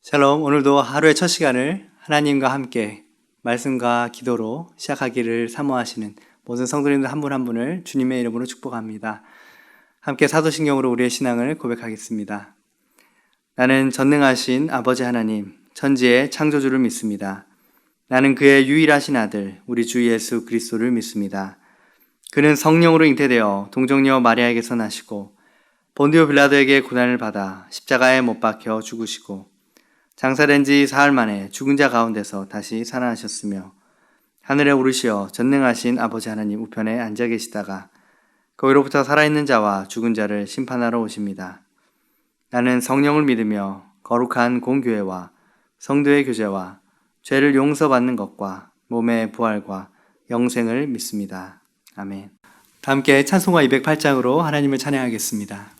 샬롬, 오늘도 하루의 첫 시간을 하나님과 함께 말씀과 기도로 시작하기를 사모하시는 모든 성도님들 한 분 한 분을 주님의 이름으로 축복합니다. 함께 사도신경으로 우리의 신앙을 고백하겠습니다. 나는 전능하신 아버지 하나님, 천지의 창조주를 믿습니다. 나는 그의 유일하신 아들, 우리 주 예수 그리스도를 믿습니다. 그는 성령으로 잉태되어 동정녀 마리아에게서 나시고 본디오 빌라도에게 고난을 받아 십자가에 못 박혀 죽으시고 장사된 지 사흘 만에 죽은 자 가운데서 다시 살아나셨으며 하늘에 오르시어 전능하신 아버지 하나님 우편에 앉아 계시다가 거기로부터 살아있는 자와 죽은 자를 심판하러 오십니다. 나는 성령을 믿으며 거룩한 공교회와 성도의 교제와 죄를 용서받는 것과 몸의 부활과 영생을 믿습니다. 아멘. 다 함께 찬송가 208장으로 하나님을 찬양하겠습니다.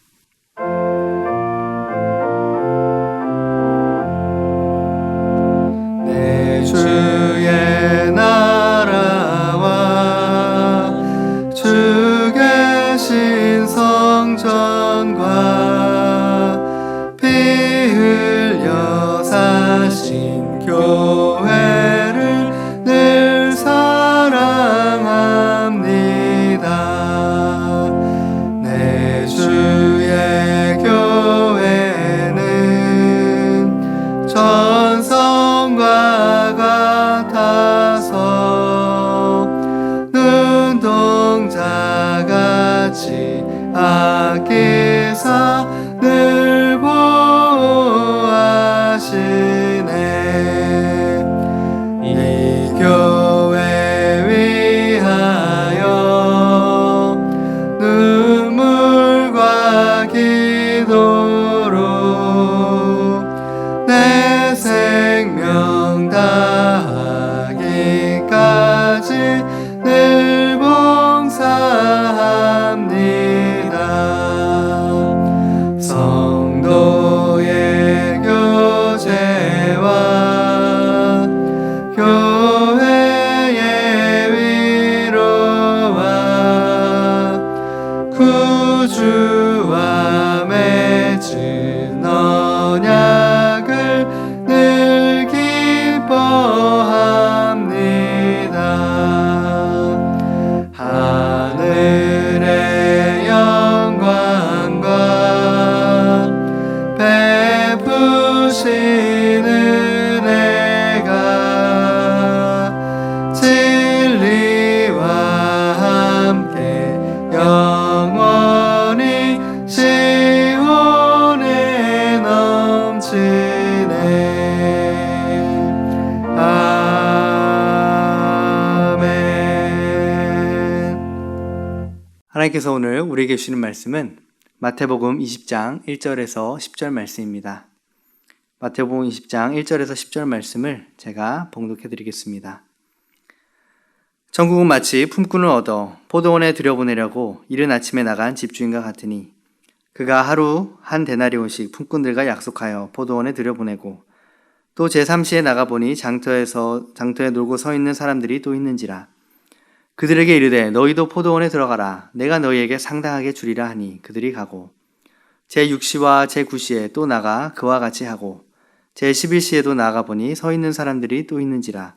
주의 나라와 주 계신 성전과 피 흘려 사신 교회를 늘 사랑합니다. 내 주의 교회는 전성과 같아서 눈동자같이 아끼사 늘 보호하시네. 이 교회 위하여 눈물과 기도로 내 생명 다하기까지 늘 봉사합니다. 성도의 교제와 교회의 위로와 구주와 맺은 언약을 늘 기뻐합니다. 하늘의 영광과 베푸신 은혜가 진리와 함께 영원히 시온에 넘치네. 하나님께서 오늘 우리에게 주시는 말씀은 마태복음 20장 1절에서 10절 말씀입니다. 마태복음 20장 1절에서 10절 말씀을 제가 봉독해 드리겠습니다. 천국은 마치 품꾼을 얻어 포도원에 들여보내려고 이른 아침에 나간 집주인과 같으니 그가 하루 한 데나리온씩 품꾼들과 약속하여 포도원에 들여보내고 또 제3시에 나가보니 장터에 놀고 서 있는 사람들이 또 있는지라. 그들에게 이르되 너희도 포도원에 들어가라. 내가 너희에게 상당하게 주리라 하니 그들이 가고 제6시와 제9시에 또 나가 그와 같이 하고 제11시에도 나가보니 서 있는 사람들이 또 있는지라.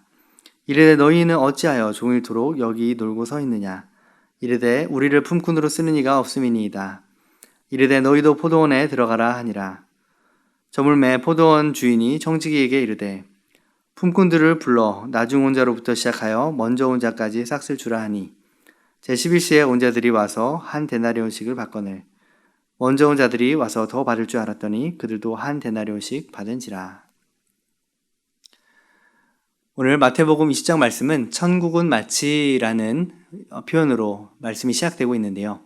이르되 너희는 어찌하여 종일토록 여기 놀고 서 있느냐. 이르되 우리를 품꾼으로 쓰는 이가 없음이니이다. 이르되 너희도 포도원에 들어가라 하니라. 저물매 포도원 주인이 청지기에게 이르되 품꾼들을 불러 나중 온 자로부터 시작하여 먼저 온 자까지 싹쓸 주라 하니 제11시에 온 자들이 와서 한 데나리온씩을 받거늘 먼저 온 자들이 와서 더 받을 줄 알았더니 그들도 한 데나리온씩 받은지라. 오늘 마태복음 20장 말씀은 천국은 마치라는 표현으로 말씀이 시작되고 있는데요.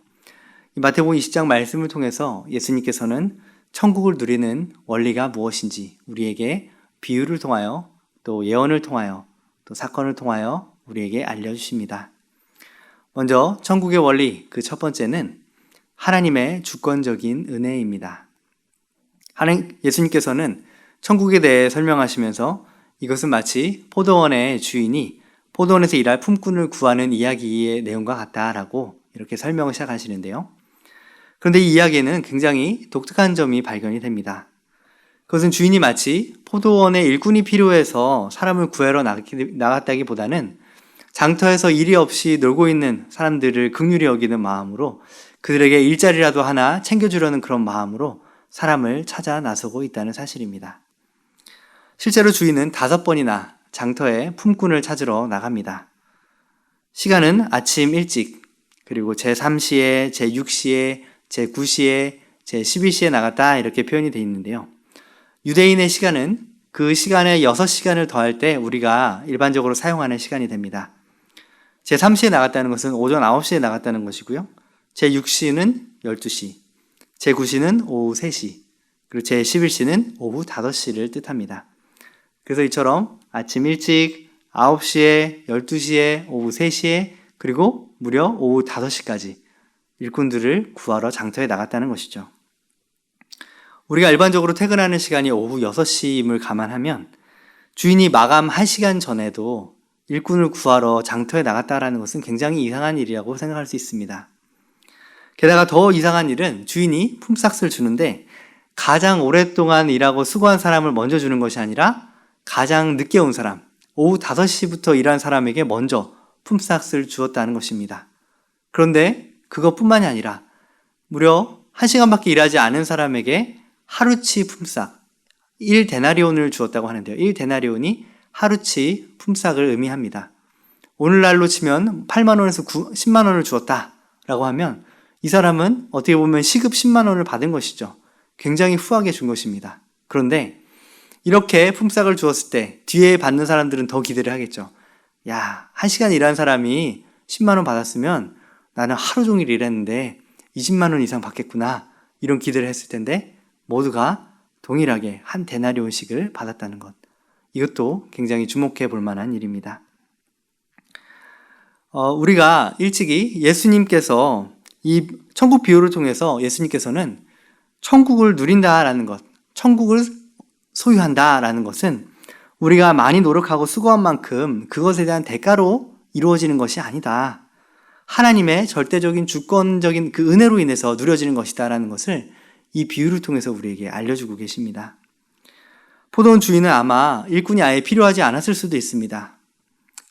이 마태복음 20장 말씀을 통해서 예수님께서는 천국을 누리는 원리가 무엇인지 우리에게 비유를 통하여 또 예언을 통하여 또 사건을 통하여 우리에게 알려주십니다. 먼저 천국의 원리 그 첫 번째는 하나님의 주권적인 은혜입니다. 예수님께서는 천국에 대해 설명하시면서 이것은 마치 포도원의 주인이 포도원에서 일할 품꾼을 구하는 이야기의 내용과 같다라고 이렇게 설명을 시작하시는데요. 그런데 이 이야기에는 굉장히 독특한 점이 발견이 됩니다. 그것은 주인이 마치 포도원에 일꾼이 필요해서 사람을 구하러 나갔다기보다는 장터에서 일이 없이 놀고 있는 사람들을 긍휼히 여기는 마음으로 그들에게 일자리라도 하나 챙겨주려는 그런 마음으로 사람을 찾아 나서고 있다는 사실입니다. 실제로 주인은 5번이나 장터에 품꾼을 찾으러 나갑니다. 시간은 아침 일찍, 그리고 제3시에, 제6시에, 제9시에, 제12시에 나갔다 이렇게 표현이 되어 있는데요. 유대인의 시간은 그 시간에 6시간을 더할 때 우리가 일반적으로 사용하는 시간이 됩니다. 제3시에 나갔다는 것은 오전 9시에 나갔다는 것이고요. 제6시는 12시, 제9시는 오후 3시, 그리고 제11시는 오후 5시를 뜻합니다. 그래서 이처럼 아침 일찍 9시에, 12시에, 오후 3시에, 그리고 무려 오후 5시까지 일꾼들을 구하러 장터에 나갔다는 것이죠. 우리가 일반적으로 퇴근하는 시간이 오후 6시임을 감안하면 주인이 마감 1시간 전에도 일꾼을 구하러 장터에 나갔다라는 것은 굉장히 이상한 일이라고 생각할 수 있습니다. 게다가 더 이상한 일은 주인이 품삯을 주는데 가장 오랫동안 일하고 수고한 사람을 먼저 주는 것이 아니라 가장 늦게 온 사람, 오후 5시부터 일한 사람에게 먼저 품삯을 주었다는 것입니다. 그런데 그것뿐만이 아니라 무려 1시간밖에 일하지 않은 사람에게 하루치 품삯, 1데나리온을 주었다고 하는데요. 1데나리온이 하루치 품삯을 의미합니다. 오늘날로 치면 8만 원에서 10만 원을 주었다라고 하면 이 사람은 어떻게 보면 시급 10만 원을 받은 것이죠. 굉장히 후하게 준 것입니다. 그런데 이렇게 품삯을 주었을 때 뒤에 받는 사람들은 더 기대를 하겠죠. 야, 1시간 일한 사람이 10만 원 받았으면 나는 하루 종일 일했는데 20만 원 이상 받겠구나. 이런 기대를 했을 텐데 모두가 동일하게 한 데나리온씩을 받았다는 것. 이것도 굉장히 주목해 볼 만한 일입니다. 우리가 일찍이 예수님께서 이 천국 비유를 통해서 예수님께서는 천국을 누린다라는 것, 천국을 소유한다라는 것은 우리가 많이 노력하고 수고한 만큼 그것에 대한 대가로 이루어지는 것이 아니다. 하나님의 절대적인 주권적인 그 은혜로 인해서 누려지는 것이다라는 것을 이 비유를 통해서 우리에게 알려주고 계십니다. 포도원 주인은 아마 일꾼이 아예 필요하지 않았을 수도 있습니다.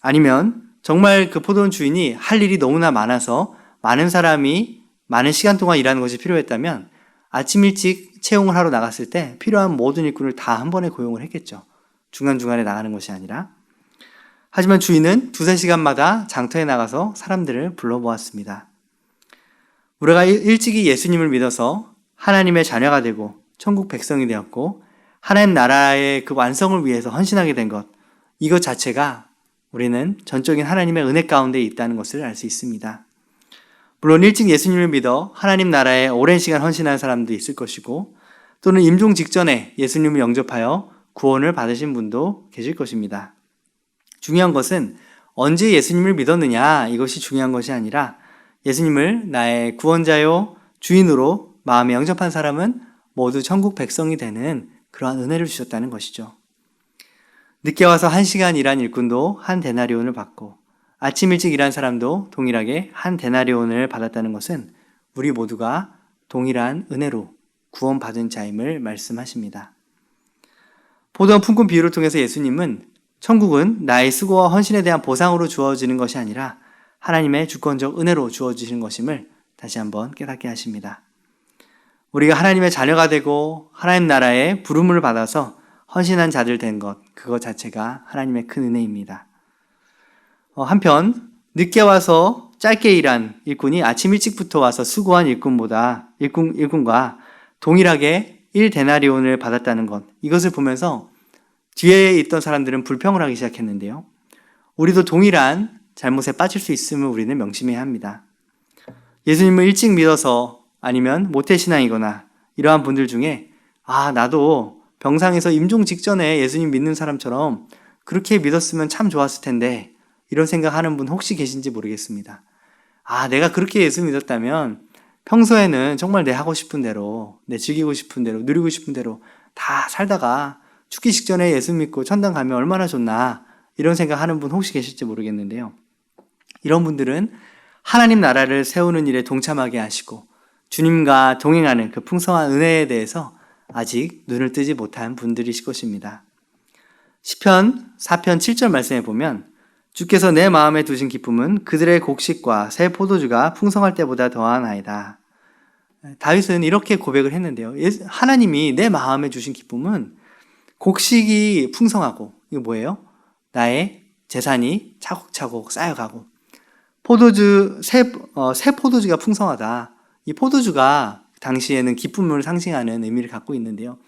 아니면 정말 그 포도원 주인이 할 일이 너무나 많아서 많은 사람이 많은 시간 동안 일하는 것이 필요했다면 아침 일찍 채용을 하러 나갔을 때 필요한 모든 일꾼을 다 한 번에 고용을 했겠죠. 중간중간에 나가는 것이 아니라. 하지만 주인은 2-3시간마다 장터에 나가서 사람들을 불러보았습니다. 우리가 일찍이 예수님을 믿어서 하나님의 자녀가 되고 천국 백성이 되었고 하나님 나라의 그 완성을 위해서 헌신하게 된 것, 이것 자체가 우리는 전적인 하나님의 은혜 가운데 있다는 것을 알 수 있습니다. 물론 일찍 예수님을 믿어 하나님 나라에 오랜 시간 헌신한 사람도 있을 것이고 또는 임종 직전에 예수님을 영접하여 구원을 받으신 분도 계실 것입니다. 중요한 것은 언제 예수님을 믿었느냐, 이것이 중요한 것이 아니라 예수님을 나의 구원자요 주인으로 마음에 영접한 사람은 모두 천국 백성이 되는 그러한 은혜를 주셨다는 것이죠. 늦게 와서 1시간 일한 일꾼도 한 데나리온을 받고 아침 일찍 일한 사람도 동일하게 한 데나리온을 받았다는 것은 우리 모두가 동일한 은혜로 구원받은 자임을 말씀하십니다. 포도원 품꾼 비유를 통해서 예수님은 천국은 나의 수고와 헌신에 대한 보상으로 주어지는 것이 아니라 하나님의 주권적 은혜로 주어지시는 것임을 다시 한번 깨닫게 하십니다. 우리가 하나님의 자녀가 되고 하나님 나라의 부름을 받아서 헌신한 자들 된 것, 그것 자체가 하나님의 큰 은혜입니다. 한편 늦게 와서 짧게 일한 일꾼이 아침 일찍부터 와서 수고한 일꾼과 동일하게 1데나리온을 받았다는 것, 이것을 보면서 뒤에 있던 사람들은 불평을 하기 시작했는데요. 우리도 동일한 잘못에 빠질 수 있음을 우리는 명심해야 합니다. 예수님을 일찍 믿어서 아니면 모태신앙이거나 이러한 분들 중에 나도 병상에서 임종 직전에 예수님 믿는 사람처럼 그렇게 믿었으면 참 좋았을 텐데 이런 생각하는 분 혹시 계신지 모르겠습니다. 내가 그렇게 예수 믿었다면 평소에는 정말 내 하고 싶은 대로, 내 즐기고 싶은 대로, 누리고 싶은 대로 다 살다가 죽기 직전에 예수 믿고 천당 가면 얼마나 좋나, 이런 생각하는 분 혹시 계실지 모르겠는데요. 이런 분들은 하나님 나라를 세우는 일에 동참하게 하시고 주님과 동행하는 그 풍성한 은혜에 대해서 아직 눈을 뜨지 못한 분들이실 것입니다. 시편 4편 7절 말씀에 보면 주께서 내 마음에 두신 기쁨은 그들의 곡식과 새 포도주가 풍성할 때보다 더하나이다. 다윗은 이렇게 고백을 했는데요. 하나님이 내 마음에 주신 기쁨은 곡식이 풍성하고, 이거 뭐예요? 나의 재산이 차곡차곡 쌓여가고, 새 포도주가 풍성하다. 이 포도주가 당시에는 기쁨을 상징하는 의미를 갖고 있는데요.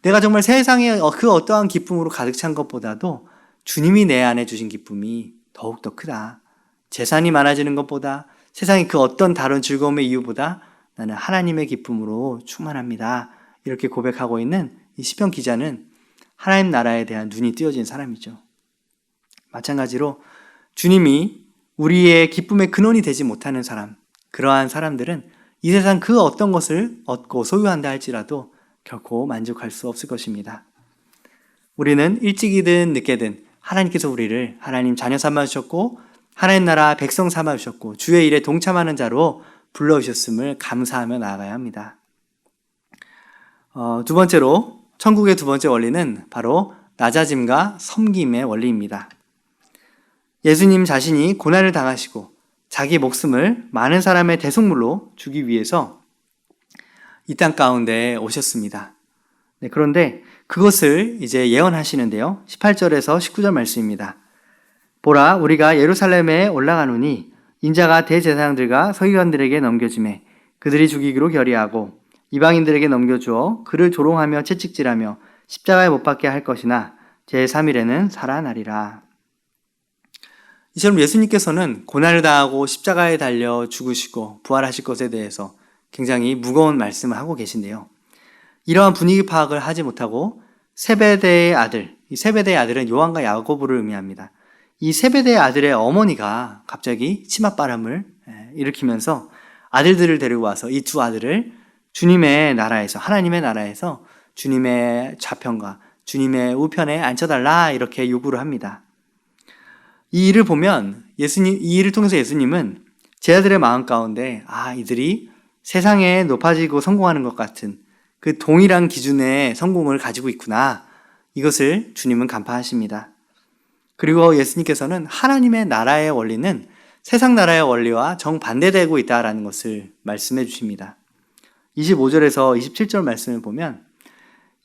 내가 정말 세상에 그 어떠한 기쁨으로 가득 찬 것보다도 주님이 내 안에 주신 기쁨이 더욱더 크다. 재산이 많아지는 것보다, 세상의 그 어떤 다른 즐거움의 이유보다 나는 하나님의 기쁨으로 충만합니다. 이렇게 고백하고 있는 이 시편 기자는 하나님 나라에 대한 눈이 띄어진 사람이죠. 마찬가지로 주님이 우리의 기쁨의 근원이 되지 못하는 사람, 그러한 사람들은 이 세상 그 어떤 것을 얻고 소유한다 할지라도 결코 만족할 수 없을 것입니다. 우리는 일찍이든 늦게든 하나님께서 우리를 하나님 자녀 삼아주셨고 하나님 나라 백성 삼아주셨고 주의 일에 동참하는 자로 불러주셨음을 감사하며 나아가야 합니다. 두 번째로 천국의 두 번째 원리는 바로 낮아짐과 섬김의 원리입니다. 예수님 자신이 고난을 당하시고 자기 목숨을 많은 사람의 대속물로 주기 위해서 이 땅 가운데 오셨습니다. 그런데 그것을 이제 예언하시는데요. 18절에서 19절 말씀입니다. 보라, 우리가 예루살렘에 올라가노니 인자가 대제사장들과 서기관들에게 넘겨지매 그들이 죽이기로 결의하고 이방인들에게 넘겨주어 그를 조롱하며 채찍질하며 십자가에 못 박게 할 것이나 제3일에는 살아나리라. 이처럼 예수님께서는 고난을 당하고 십자가에 달려 죽으시고 부활하실 것에 대해서 굉장히 무거운 말씀을 하고 계신데요. 이러한 분위기 파악을 하지 못하고 세베대의 아들, 이 세베대의 아들은 요한과 야고보를 의미합니다. 이 세베대의 아들의 어머니가 갑자기 치맛바람을 일으키면서 아들들을 데리고 와서 이 두 아들을 주님의 나라에서, 하나님의 나라에서 주님의 좌편과 주님의 우편에 앉혀달라 이렇게 요구를 합니다. 이 일을 보면 이 일을 통해서 예수님은 제 아들의 마음 가운데 이들이 세상에 높아지고 성공하는 것 같은 그 동일한 기준의 성공을 가지고 있구나. 이것을 주님은 간파하십니다. 그리고 예수님께서는 하나님의 나라의 원리는 세상 나라의 원리와 정반대되고 있다라는 것을 말씀해 주십니다. 25절에서 27절 말씀을 보면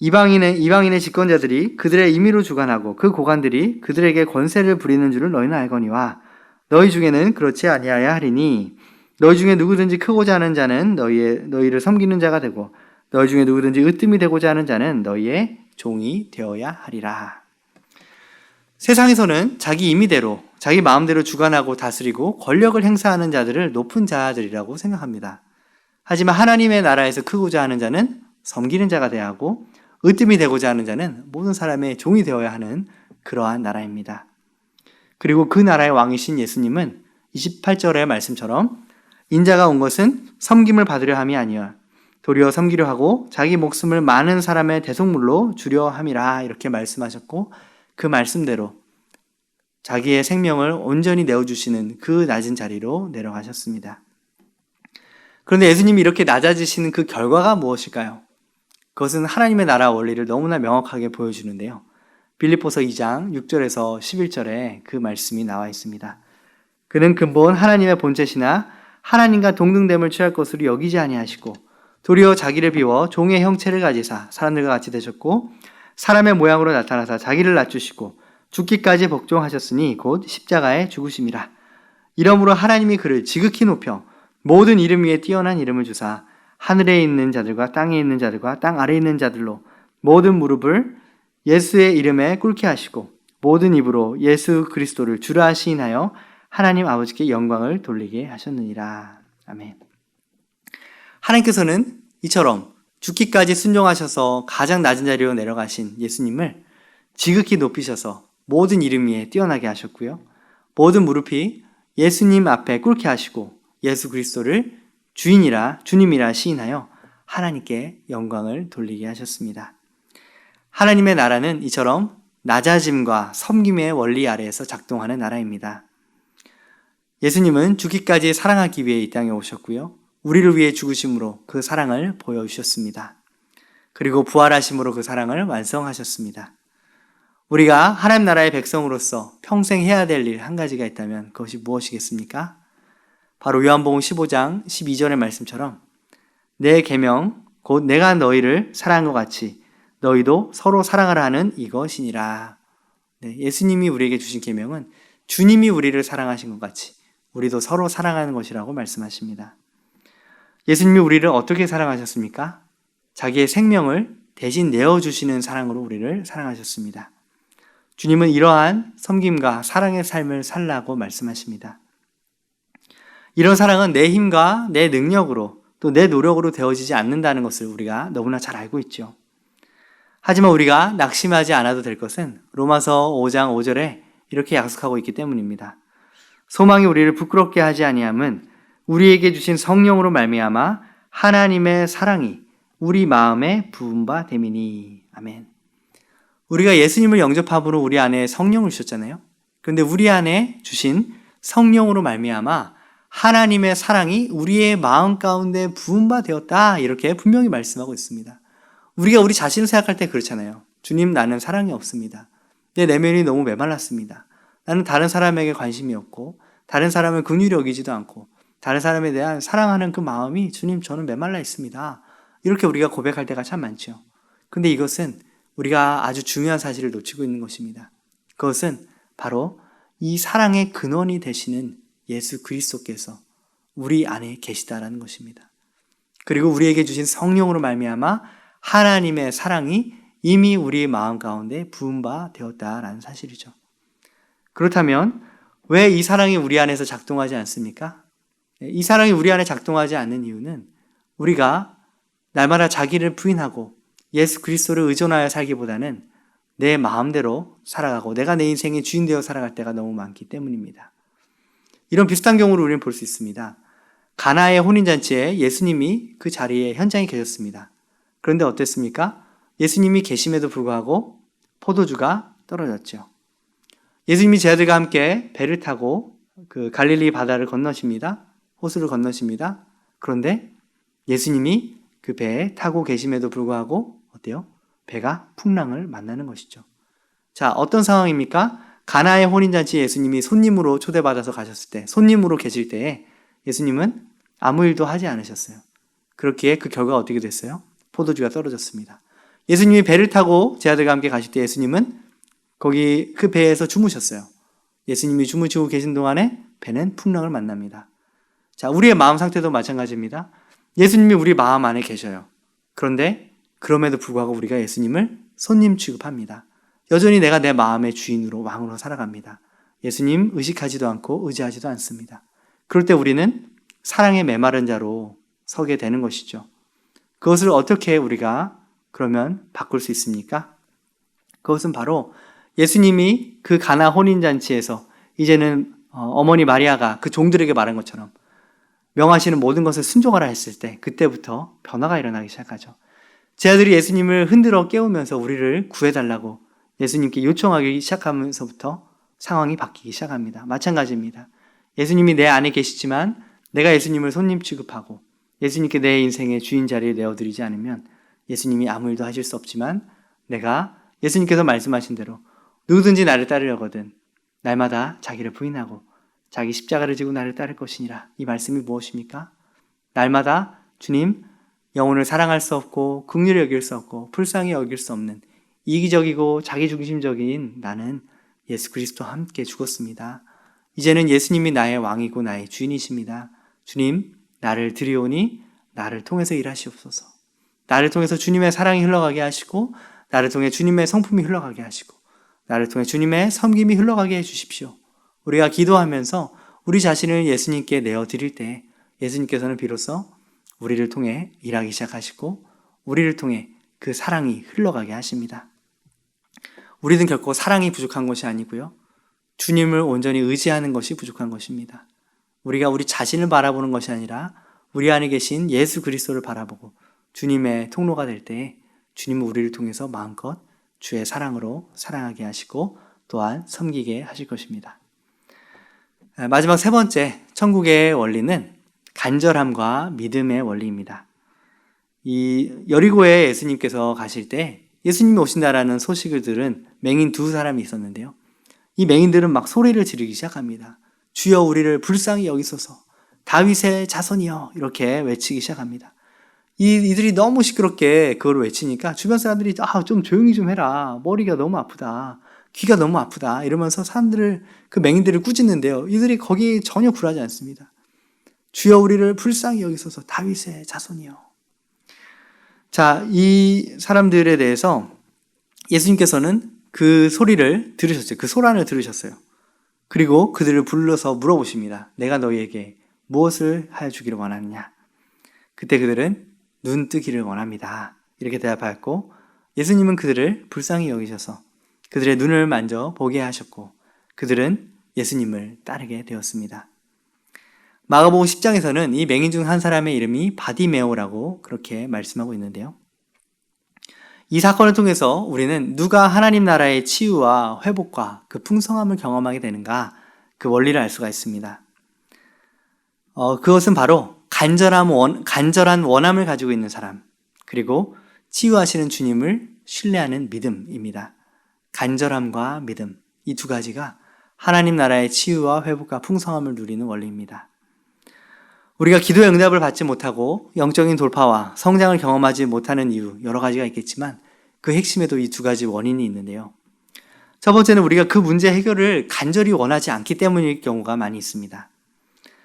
이방인의 집권자들이 그들의 임의로 주관하고 그 고관들이 그들에게 권세를 부리는 줄을 너희는 알거니와 너희 중에는 그렇지 아니하야 하리니 너희 중에 누구든지 크고자 하는 자는 너희를 섬기는 자가 되고 너희 중에 누구든지 으뜸이 되고자 하는 자는 너희의 종이 되어야 하리라. 세상에서는 자기 임의대로 자기 마음대로 주관하고 다스리고 권력을 행사하는 자들을 높은 자들이라고 생각합니다. 하지만 하나님의 나라에서 크고자 하는 자는 섬기는 자가 되어야 하고 으뜸이 되고자 하는 자는 모든 사람의 종이 되어야 하는 그러한 나라입니다. 그리고 그 나라의 왕이신 예수님은 28절의 말씀처럼 인자가 온 것은 섬김을 받으려 함이 아니라 도리어 섬기려 하고 자기 목숨을 많은 사람의 대속물로 주려 함이라 이렇게 말씀하셨고 그 말씀대로 자기의 생명을 온전히 내어주시는 그 낮은 자리로 내려가셨습니다. 그런데 예수님이 이렇게 낮아지시는 그 결과가 무엇일까요? 그것은 하나님의 나라 원리를 너무나 명확하게 보여주는데요. 빌립보서 2장 6절에서 11절에 그 말씀이 나와 있습니다. 그는 근본 하나님의 본체시나 하나님과 동등됨을 취할 것으로 여기지 아니하시고 도리어 자기를 비워 종의 형체를 가지사 사람들과 같이 되셨고 사람의 모양으로 나타나사 자기를 낮추시고 죽기까지 복종하셨으니 곧 십자가에 죽으심이라. 이러므로 하나님이 그를 지극히 높여 모든 이름 위에 뛰어난 이름을 주사 하늘에 있는 자들과 땅에 있는 자들과 땅 아래에 있는 자들로 모든 무릎을 예수의 이름에 꿇게 하시고 모든 입으로 예수 그리스도를 주라 시인하여 하나님 아버지께 영광을 돌리게 하셨느니라. 아멘. 하나님께서는 이처럼 죽기까지 순종하셔서 가장 낮은 자리로 내려가신 예수님을 지극히 높이셔서 모든 이름 위에 뛰어나게 하셨고요. 모든 무릎이 예수님 앞에 꿇게 하시고 예수 그리스도를 주님이라 시인하여 하나님께 영광을 돌리게 하셨습니다. 하나님의 나라는 이처럼 낮아짐과 섬김의 원리 아래에서 작동하는 나라입니다. 예수님은 죽기까지 사랑하기 위해 이 땅에 오셨고요. 우리를 위해 죽으심으로 그 사랑을 보여주셨습니다. 그리고 부활하심으로 그 사랑을 완성하셨습니다. 우리가 하나님 나라의 백성으로서 평생 해야 될 일 한 가지가 있다면 그것이 무엇이겠습니까? 바로 요한복음 15장 12절의 말씀처럼 내 계명 곧 내가 너희를 사랑한 것 같이 너희도 서로 사랑하라 하는 이것이니라. 네, 예수님이 우리에게 주신 계명은 주님이 우리를 사랑하신 것 같이 우리도 서로 사랑하는 것이라고 말씀하십니다. 예수님이 우리를 어떻게 사랑하셨습니까? 자기의 생명을 대신 내어주시는 사랑으로 우리를 사랑하셨습니다. 주님은 이러한 섬김과 사랑의 삶을 살라고 말씀하십니다. 이런 사랑은 내 힘과 내 능력으로 또 내 노력으로 되어지지 않는다는 것을 우리가 너무나 잘 알고 있죠. 하지만 우리가 낙심하지 않아도 될 것은 로마서 5장 5절에 이렇게 약속하고 있기 때문입니다. 소망이 우리를 부끄럽게 하지 아니함은 우리에게 주신 성령으로 말미암아 하나님의 사랑이 우리 마음에 부은 바 됨이니. 아멘. 우리가 예수님을 영접함으로 우리 안에 성령을 주셨잖아요. 그런데 우리 안에 주신 성령으로 말미암아 하나님의 사랑이 우리의 마음 가운데 부은 바 되었다. 이렇게 분명히 말씀하고 있습니다. 우리가 우리 자신을 생각할 때 그렇잖아요. 주님, 나는 사랑이 없습니다. 내 내면이 너무 메말랐습니다. 나는 다른 사람에게 관심이 없고 다른 사람을 긍휼히 여기지도 않고 다른 사람에 대한 사랑하는 그 마음이 주님, 저는 메말라 있습니다. 이렇게 우리가 고백할 때가 참 많죠. 근데 이것은 우리가 아주 중요한 사실을 놓치고 있는 것입니다. 그것은 바로 이 사랑의 근원이 되시는 예수 그리스도께서 우리 안에 계시다라는 것입니다. 그리고 우리에게 주신 성령으로 말미암아 하나님의 사랑이 이미 우리의 마음 가운데 부은 바 되었다라는 사실이죠. 그렇다면 왜 이 사랑이 우리 안에서 작동하지 않습니까? 이 사랑이 우리 안에 작동하지 않는 이유는 우리가 날마다 자기를 부인하고 예수 그리스도를 의존하여 살기보다는 내 마음대로 살아가고 내가 내 인생의 주인 되어 살아갈 때가 너무 많기 때문입니다. 이런 비슷한 경우를 우리는 볼 수 있습니다. 가나의 혼인잔치에 예수님이 그 자리에 현장에 계셨습니다. 그런데 어땠습니까? 예수님이 계심에도 불구하고 포도주가 떨어졌죠. 예수님이 제자들과 함께 배를 타고 그 갈릴리 바다를 건너십니다. 호수를 건너십니다. 그런데 예수님이 그 배에 타고 계심에도 불구하고 어때요? 배가 풍랑을 만나는 것이죠. 자, 어떤 상황입니까? 가나의 혼인잔치에 예수님이 손님으로 초대받아서 가셨을 때, 손님으로 계실 때에 예수님은 아무 일도 하지 않으셨어요. 그렇기에 그 결과가 어떻게 됐어요? 포도주가 떨어졌습니다. 예수님이 배를 타고 제자들과 함께 가실 때 예수님은 거기 그 배에서 주무셨어요. 예수님이 주무시고 계신 동안에 배는 풍랑을 만납니다. 자, 우리의 마음 상태도 마찬가지입니다. 예수님이 우리 마음 안에 계셔요. 그런데 그럼에도 불구하고 우리가 예수님을 손님 취급합니다. 여전히 내가 내 마음의 주인으로 왕으로 살아갑니다. 예수님 의식하지도 않고 의지하지도 않습니다. 그럴 때 우리는 사랑의 메마른 자로 서게 되는 것이죠. 그것을 어떻게 우리가 그러면 바꿀 수 있습니까? 그것은 바로 예수님이 그 가나 혼인잔치에서 이제는 어머니 마리아가 그 종들에게 말한 것처럼 명하시는 모든 것을 순종하라 했을 때 그때부터 변화가 일어나기 시작하죠. 제자들이 예수님을 흔들어 깨우면서 우리를 구해달라고 예수님께 요청하기 시작하면서부터 상황이 바뀌기 시작합니다. 마찬가지입니다. 예수님이 내 안에 계시지만 내가 예수님을 손님 취급하고 예수님께 내 인생의 주인 자리를 내어드리지 않으면 예수님이 아무 일도 하실 수 없지만 내가 예수님께서 말씀하신 대로 누구든지 나를 따르려거든 날마다 자기를 부인하고 자기 십자가를 지고 나를 따를 것이니라. 이 말씀이 무엇입니까? 날마다 주님, 영혼을 사랑할 수 없고 긍휼히 여길 수 없고 불쌍히 여길 수 없는 이기적이고 자기중심적인 나는 예수 그리스도와 함께 죽었습니다. 이제는 예수님이 나의 왕이고 나의 주인이십니다. 주님, 나를 드리오니 나를 통해서 일하시옵소서. 나를 통해서 주님의 사랑이 흘러가게 하시고 나를 통해 주님의 성품이 흘러가게 하시고 나를 통해 주님의 섬김이 흘러가게 해주십시오. 우리가 기도하면서 우리 자신을 예수님께 내어드릴 때 예수님께서는 비로소 우리를 통해 일하기 시작하시고 우리를 통해 그 사랑이 흘러가게 하십니다. 우리는 결코 사랑이 부족한 것이 아니고요. 주님을 온전히 의지하는 것이 부족한 것입니다. 우리가 우리 자신을 바라보는 것이 아니라 우리 안에 계신 예수 그리스도를 바라보고 주님의 통로가 될 때 주님은 우리를 통해서 마음껏 주의 사랑으로 사랑하게 하시고 또한 섬기게 하실 것입니다. 마지막 세 번째, 천국의 원리는 간절함과 믿음의 원리입니다. 이 여리고에 예수님께서 가실 때 예수님이 오신다라는 소식을 들은 맹인 두 사람이 있었는데요. 이 맹인들은 막 소리를 지르기 시작합니다. 주여 우리를 불쌍히 여기소서, 다윗의 자손이여, 이렇게 외치기 시작합니다. 이들이 너무 시끄럽게 그걸 외치니까 주변 사람들이 좀 조용히 좀 해라, 머리가 너무 아프다, 귀가 너무 아프다, 이러면서 그 맹인들을 꾸짖는데요. 이들이 거기에 전혀 굴하지 않습니다. 주여 우리를 불쌍히 여기소서, 다윗의 자손이여. 자, 이 사람들에 대해서 예수님께서는 그 소리를 들으셨어요. 그 소란을 들으셨어요. 그리고 그들을 불러서 물어보십니다. 내가 너희에게 무엇을 하여 주기를 원하느냐? 그때 그들은 눈 뜨기를 원합니다, 이렇게 대답하였고, 예수님은 그들을 불쌍히 여기셔서 그들의 눈을 만져 보게 하셨고, 그들은 예수님을 따르게 되었습니다. 마가복음 10장에서는 이 맹인 중 한 사람의 이름이 바디메오라고 그렇게 말씀하고 있는데요. 이 사건을 통해서 우리는 누가 하나님 나라의 치유와 회복과 그 풍성함을 경험하게 되는가, 그 원리를 알 수가 있습니다. 그것은 바로 간절한 원함을 가지고 있는 사람, 그리고 치유하시는 주님을 신뢰하는 믿음입니다. 간절함과 믿음, 이 두 가지가 하나님 나라의 치유와 회복과 풍성함을 누리는 원리입니다. 우리가 기도의 응답을 받지 못하고 영적인 돌파와 성장을 경험하지 못하는 이유, 여러 가지가 있겠지만 그 핵심에도 이 두 가지 원인이 있는데요. 첫 번째는 우리가 그 문제 해결을 간절히 원하지 않기 때문일 경우가 많이 있습니다.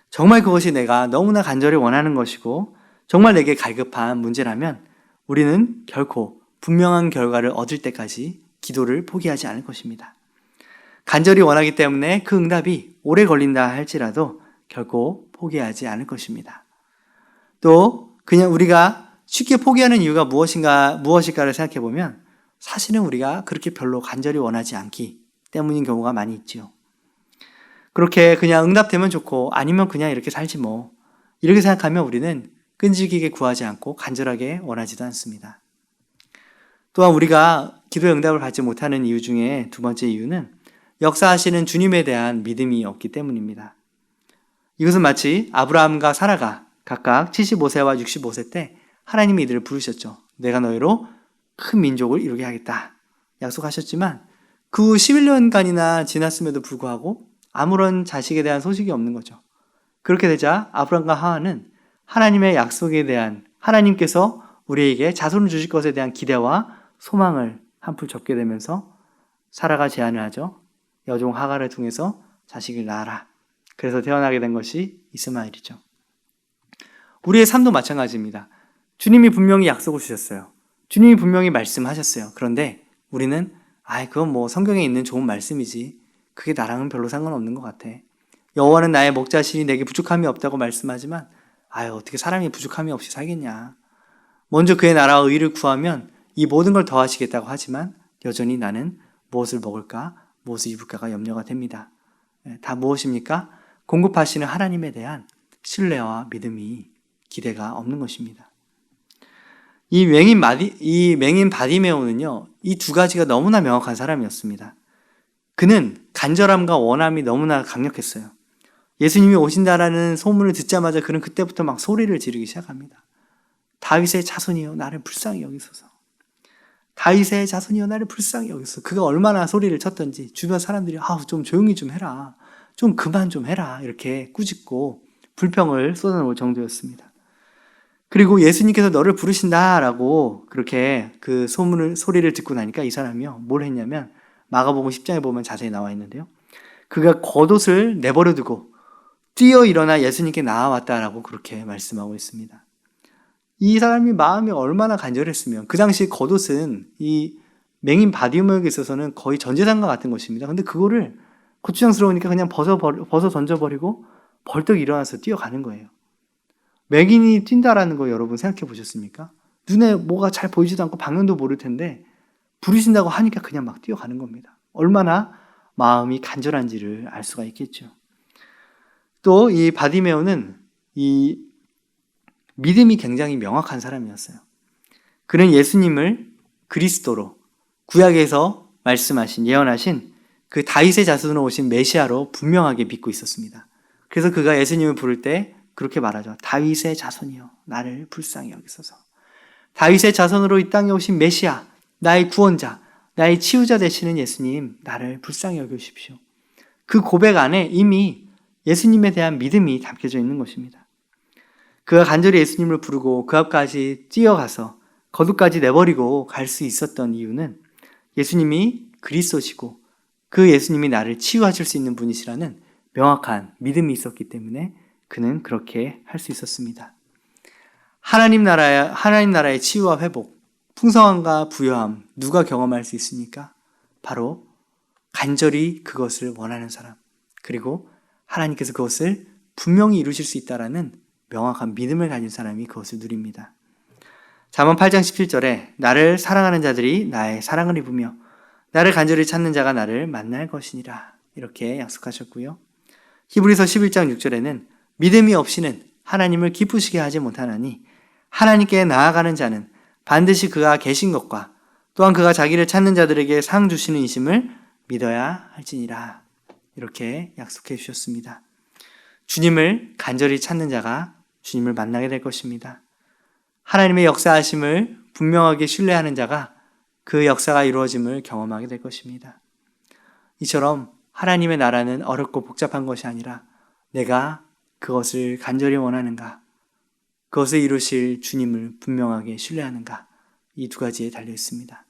정말 그것이 내가 너무나 간절히 원하는 것이고 정말 내게 갈급한 문제라면 우리는 결코 분명한 결과를 얻을 때까지 기도를 포기하지 않을 것입니다. 간절히 원하기 때문에 그 응답이 오래 걸린다 할지라도 결코 포기하지 않을 것입니다. 또 그냥 우리가 쉽게 포기하는 이유가 무엇일까를 생각해 보면 사실은 우리가 그렇게 별로 간절히 원하지 않기 때문인 경우가 많이 있지요. 그렇게 그냥 응답되면 좋고 아니면 그냥 이렇게 살지 뭐, 이렇게 생각하면 우리는 끈질기게 구하지 않고 간절하게 원하지도 않습니다. 또한 우리가 기도의 응답을 받지 못하는 이유 중에 두 번째 이유는 역사하시는 주님에 대한 믿음이 없기 때문입니다. 이것은 마치 아브라함과 사라가 각각 75세와 65세 때 하나님이 이들을 부르셨죠. 내가 너희로 큰 민족을 이루게 하겠다 약속하셨지만 그 후 11년간이나 지났음에도 불구하고 아무런 자식에 대한 소식이 없는 거죠. 그렇게 되자 아브라함과 하와는 하나님의 약속에 대한, 하나님께서 우리에게 자손을 주실 것에 대한 기대와 소망을 한풀 접게 되면서 사라가 제안을 하죠. 여종 하갈을 통해서 자식을 낳아라. 그래서 태어나게 된 것이 이스마엘이죠. 우리의 삶도 마찬가지입니다. 주님이 분명히 약속을 주셨어요. 주님이 분명히 말씀하셨어요. 그런데 우리는 그건 뭐 성경에 있는 좋은 말씀이지, 그게 나랑은 별로 상관없는 것 같아. 여호와는 나의 목자시니 내게 부족함이 없다고 말씀하지만 어떻게 사람이 부족함이 없이 살겠냐. 먼저 그의 나라와 의를 구하면 이 모든 걸 더하시겠다고 하지만 여전히 나는 무엇을 먹을까, 무엇을 입을까가 염려가 됩니다. 다 무엇입니까? 공급하시는 하나님에 대한 신뢰와 믿음이, 기대가 없는 것입니다. 이 맹인 바디메오는요, 이 두 가지가 너무나 명확한 사람이었습니다. 그는 간절함과 원함이 너무나 강력했어요. 예수님이 오신다라는 소문을 듣자마자 그는 그때부터 막 소리를 지르기 시작합니다. 다윗의 자손이여 나를 불쌍히 여기소서. 다윗의 자손이여 나를 불쌍히 여기소서. 그가 얼마나 소리를 쳤던지 주변 사람들이 좀 조용히 좀 해라, 좀 그만 좀 해라, 이렇게 꾸짖고 불평을 쏟아놓을 정도였습니다. 그리고 예수님께서 너를 부르신다라고 그렇게 그 소리를 듣고 나니까 이 사람이요, 뭘 했냐면 마가복음 10장에 보면 자세히 나와 있는데요, 그가 겉옷을 내버려 두고 뛰어 일어나 예수님께 나아왔다라고 그렇게 말씀하고 있습니다. 이 사람이 마음이 얼마나 간절했으면, 그 당시 겉옷은 이 맹인 바디메오에게 있어서는 거의 전재산과 같은 것입니다. 근데 그거를 고추장스러우니까 그냥 벗어 던져버리고 벌떡 일어나서 뛰어가는 거예요. 맹인이 뛴다라는 거 여러분 생각해 보셨습니까? 눈에 뭐가 잘 보이지도 않고 방향도 모를 텐데 부르신다고 하니까 그냥 막 뛰어가는 겁니다. 얼마나 마음이 간절한지를 알 수가 있겠죠. 또 이 바디메오는 이 믿음이 굉장히 명확한 사람이었어요. 그는 예수님을 그리스도로, 구약에서 말씀하신, 예언하신 그 다윗의 자손으로 오신 메시아로 분명하게 믿고 있었습니다. 그래서 그가 예수님을 부를 때 그렇게 말하죠. 다윗의 자손이여 나를 불쌍히 여기소서. 다윗의 자손으로 이 땅에 오신 메시아, 나의 구원자, 나의 치유자 되시는 예수님, 나를 불쌍히 여겨주십시오. 그 고백 안에 이미 예수님에 대한 믿음이 담겨져 있는 것입니다. 그가 간절히 예수님을 부르고 그 앞까지 뛰어가서 거두까지 내버리고 갈 수 있었던 이유는 예수님이 그리스도시고 그 예수님이 나를 치유하실 수 있는 분이시라는 명확한 믿음이 있었기 때문에 그는 그렇게 할 수 있었습니다. 하나님 나라의 치유와 회복, 풍성함과 부요함, 누가 경험할 수 있습니까? 바로 간절히 그것을 원하는 사람, 그리고 하나님께서 그것을 분명히 이루실 수 있다라는 명확한 믿음을 가진 사람이 그것을 누립니다. 잠언 8장 17절에 나를 사랑하는 자들이 나의 사랑을 입으며 나를 간절히 찾는 자가 나를 만날 것이니라, 이렇게 약속하셨고요. 히브리서 11장 6절에는 믿음이 없이는 하나님을 기쁘시게 하지 못하나니 하나님께 나아가는 자는 반드시 그가 계신 것과 또한 그가 자기를 찾는 자들에게 상 주시는 이심을 믿어야 할지니라, 이렇게 약속해 주셨습니다. 주님을 간절히 찾는 자가 주님을 만나게 될 것입니다. 하나님의 역사하심을 분명하게 신뢰하는 자가 그 역사가 이루어짐을 경험하게 될 것입니다. 이처럼 하나님의 나라는 어렵고 복잡한 것이 아니라 내가 그것을 간절히 원하는가, 그것을 이루실 주님을 분명하게 신뢰하는가, 이 두 가지에 달려 있습니다.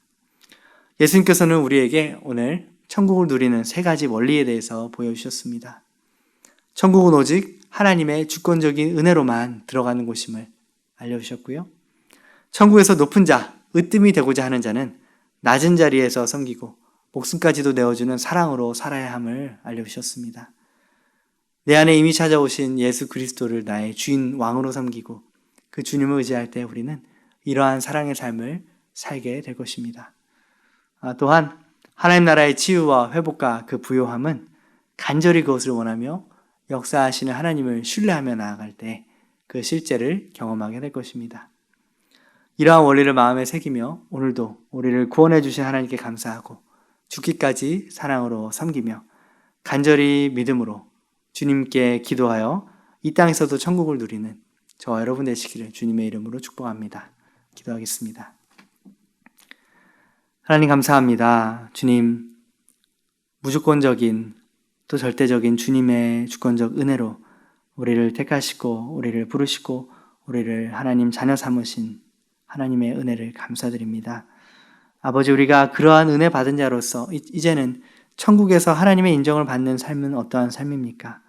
예수님께서는 우리에게 오늘 천국을 누리는 세 가지 원리에 대해서 보여주셨습니다. 천국은 오직 하나님의 주권적인 은혜로만 들어가는 곳임을 알려주셨고요. 천국에서 높은 자, 으뜸이 되고자 하는 자는 낮은 자리에서 섬기고 목숨까지도 내어주는 사랑으로 살아야 함을 알려주셨습니다. 내 안에 이미 찾아오신 예수 그리스도를 나의 주인 왕으로 섬기고 그 주님을 의지할 때 우리는 이러한 사랑의 삶을 살게 될 것입니다. 또한 하나님 나라의 치유와 회복과 그 부요함은 간절히 그것을 원하며 역사하시는 하나님을 신뢰하며 나아갈 때 그 실제를 경험하게 될 것입니다. 이러한 원리를 마음에 새기며 오늘도 우리를 구원해 주신 하나님께 감사하고 죽기까지 사랑으로 섬기며 간절히 믿음으로 주님께 기도하여 이 땅에서도 천국을 누리는 저와 여러분 되시기를 주님의 이름으로 축복합니다. 기도하겠습니다. 하나님 감사합니다. 주님, 무조건적인 또 절대적인 주님의 주권적 은혜로 우리를 택하시고 우리를 부르시고 우리를 하나님 자녀 삼으신 하나님의 은혜를 감사드립니다. 아버지, 우리가 그러한 은혜 받은 자로서 이제는 천국에서 하나님의 인정을 받는 삶은 어떠한 삶입니까?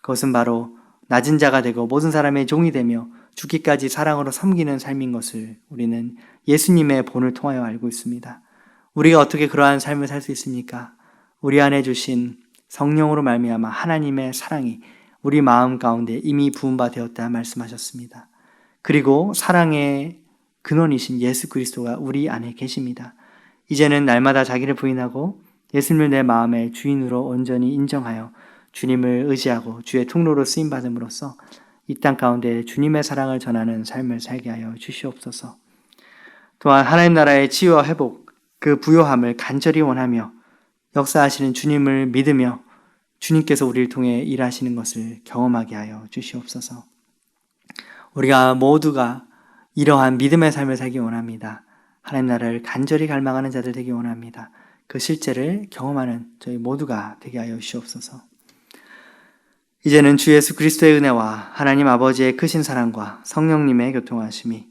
그것은 바로 낮은 자가 되고 모든 사람의 종이 되며 죽기까지 사랑으로 섬기는 삶인 것을 우리는 예수님의 본을 통하여 알고 있습니다. 우리가 어떻게 그러한 삶을 살 수 있습니까? 우리 안에 주신 성령으로 말미암아 하나님의 사랑이 우리 마음 가운데 이미 부은 바 되었다 말씀하셨습니다. 그리고 사랑의 근원이신 예수 그리스도가 우리 안에 계십니다. 이제는 날마다 자기를 부인하고 예수님을 내 마음의 주인으로 온전히 인정하여 주님을 의지하고 주의 통로로 쓰임받음으로써 이 땅 가운데 주님의 사랑을 전하는 삶을 살게 하여 주시옵소서. 또한 하나님 나라의 치유와 회복, 그 부요함을 간절히 원하며 역사하시는 주님을 믿으며 주님께서 우리를 통해 일하시는 것을 경험하게 하여 주시옵소서. 우리가 모두가 이러한 믿음의 삶을 살기 원합니다. 하나님 나라를 간절히 갈망하는 자들 되기 원합니다. 그 실제를 경험하는 저희 모두가 되게 하여 주시옵소서. 이제는 주 예수 그리스도의 은혜와 하나님 아버지의 크신 사랑과 성령님의 교통하심이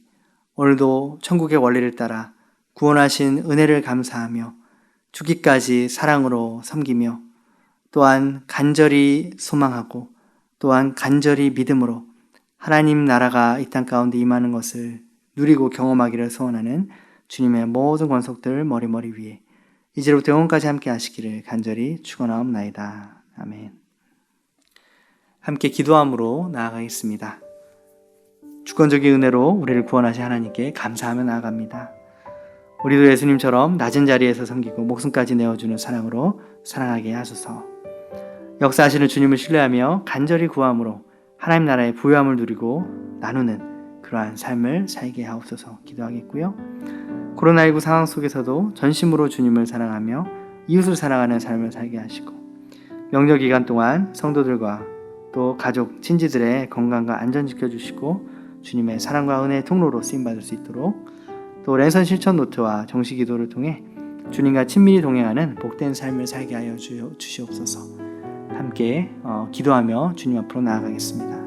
오늘도 천국의 원리를 따라 구원하신 은혜를 감사하며 죽기까지 사랑으로 섬기며 또한 간절히 소망하고 또한 간절히 믿음으로 하나님 나라가 이 땅 가운데 임하는 것을 누리고 경험하기를 소원하는 주님의 모든 권속들 머리머리 위에 이제부터 영원까지 함께 하시기를 간절히 축원하옵나이다. 아멘. 함께 기도함으로 나아가겠습니다. 주권적인 은혜로 우리를 구원하신 하나님께 감사하며 나아갑니다. 우리도 예수님처럼 낮은 자리에서 섬기고 목숨까지 내어주는 사랑으로 사랑하게 하소서. 역사하시는 주님을 신뢰하며 간절히 구함으로 하나님 나라의 부요함을 누리고 나누는 그러한 삶을 살게 하옵소서 기도하겠고요. 코로나19 상황 속에서도 전심으로 주님을 사랑하며 이웃을 사랑하는 삶을 살게 하시고 명절 기간 동안 성도들과 또 가족, 친지들의 건강과 안전 지켜주시고 주님의 사랑과 은혜의 통로로 쓰임받을 수 있도록 또 랜선 실천 노트와 정식 기도를 통해 주님과 친밀히 동행하는 복된 삶을 살게 하여 주시옵소서. 함께 기도하며 주님 앞으로 나아가겠습니다.